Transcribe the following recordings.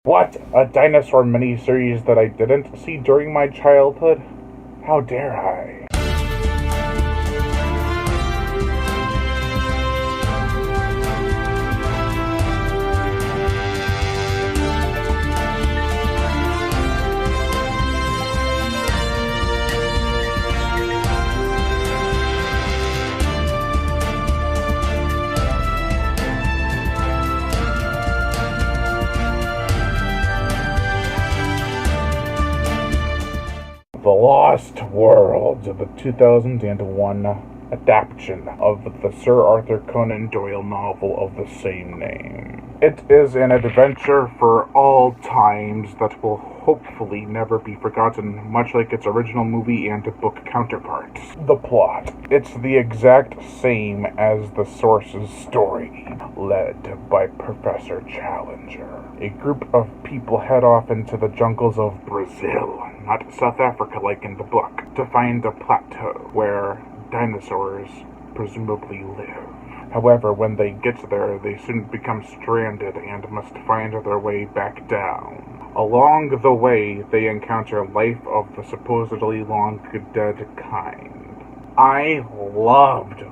What? A dinosaur miniseries that I didn't see during my childhood? How dare I? The Lost World, the 2001 adaptation of the Sir Arthur Conan Doyle novel of the same name. It is an adventure for all times that will hopefully never be forgotten, much like its original movie and book counterparts. The plot. It's the exact same as the source's story, led by Professor Challenger. A group of people head off into the jungles of Brazil, not South Africa like in the book, to find a plateau where dinosaurs presumably live. However, when they get there, they soon become stranded and must find their way back down. Along the way, they encounter life of the supposedly long dead kind. I loved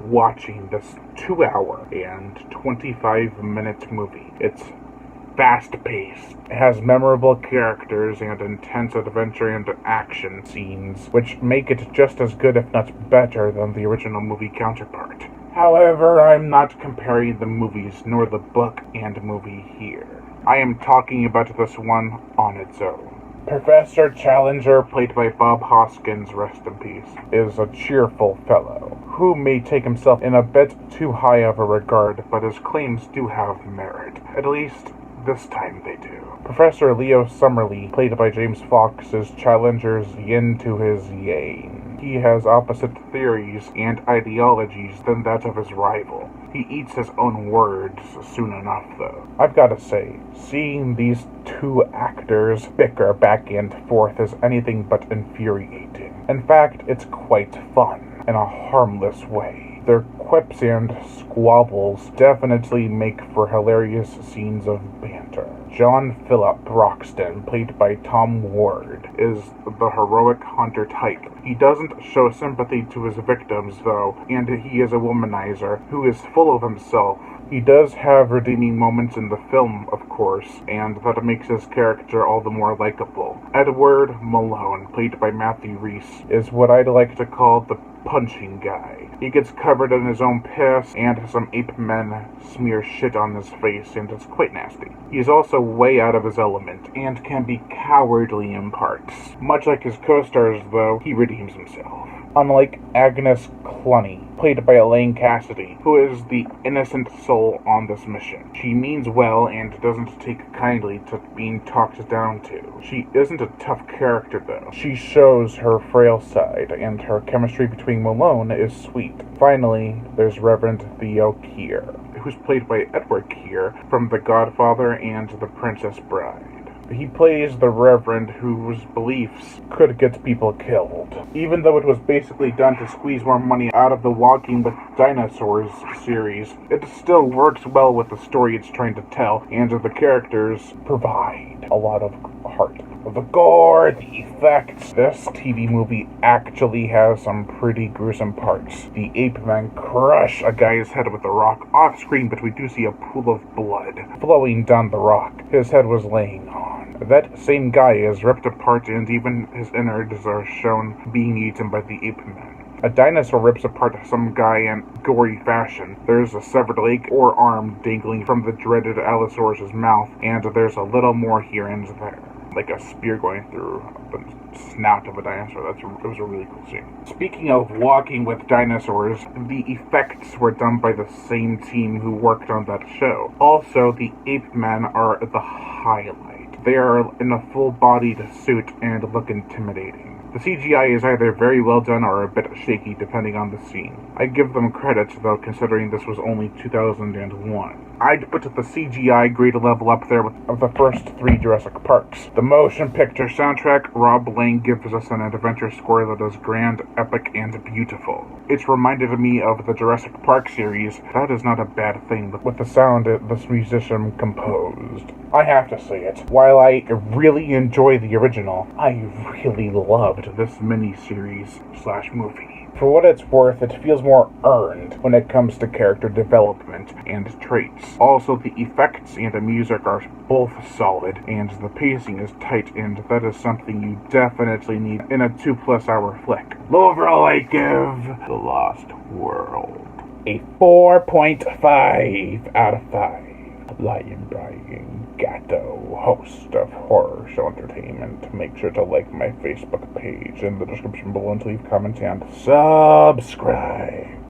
watching this 2-hour and 25-minute movie. It's fast-paced. It has memorable characters and intense adventure and action scenes, which make it just as good if not better than the original movie counterpart. However, I'm not comparing the movies nor the book and movie here. I am talking about this one on its own. Professor Challenger, played by Bob Hoskins, rest in peace, is a cheerful fellow who may take himself in a bit too high of a regard, but his claims do have merit. At least, this time they do. Professor Leo Summerlee, played by James Fox, is Challenger's yin to his yang. He has opposite theories and ideologies than that of his rival. He eats his own words soon enough, though. I've gotta say, seeing these two actors bicker back and forth is anything but infuriating. In fact, it's quite fun, in a harmless way. Their quips and squabbles definitely make for hilarious scenes of banter. John Philip Broxton, played by Tom Ward, is the heroic hunter type. He doesn't show sympathy to his victims, though, and he is a womanizer who is full of himself. He does have redeeming moments in the film, of course, and that makes his character all the more likable. Edward Malone, played by Matthew Rhys, is what I'd like to call the punching guy. He gets covered in his own piss, and some ape men smear shit on his face, and it's quite nasty. He is also way out of his element, and can be cowardly in parts. Much like his co-stars, though, he redeems himself. Unlike Agnes Cluny, played by Elaine Cassidy, who is the innocent soul on this mission. She means well and doesn't take kindly to being talked down to. She isn't a tough character, though. She shows her frail side, and her chemistry between Malone is sweet. Finally, there's Reverend Theo Keir, who's played by Edward Keir from The Godfather and The Princess Bride. He plays the Reverend whose beliefs could get people killed. Even though it was basically done to squeeze more money out of the Walking with Dinosaurs series, it still works well with the story it's trying to tell, and the characters provide a lot of heart. The gore, the effects, this TV movie actually has some pretty gruesome parts. The ape men crush a guy's head with a rock off screen, but we do see a pool of blood flowing down the rock his head was laying on. That same guy is ripped apart, and even his innards are shown being eaten by the ape men. A dinosaur rips apart some guy in gory fashion. There's a severed leg or arm dangling from the dreaded Allosaurus' mouth, and there's a little more here and there, like a spear going through the snout of a dinosaur. It was a really cool scene. Speaking of Walking with Dinosaurs, the effects were done by the same team who worked on that show. Also, the ape men are the highlight. They are in a full-bodied suit and look intimidating. The CGI is either very well done or a bit shaky depending on the scene. I give them credit, though, considering this was only 2001. I'd put the CGI grade level up there with the first 3 Jurassic Parks. The motion picture soundtrack, Rob Lang gives us an adventure score that is grand, epic, and beautiful. It's reminded me of the Jurassic Park series. That is not a bad thing with the sound this musician composed. I have to say it. While I really enjoy the original, I really loved this mini-series/movie. For what it's worth, it feels more earned when it comes to character development and traits. Also, the effects and the music are both solid, and the pacing is tight, and that is something you definitely need in a 2+ hour flick. Overall, I give The Lost World a 4.5 out of 5. Lion Brian Gatto, host of Horror Show Entertainment. Make sure to like my Facebook page in the description below and leave comments and subscribe.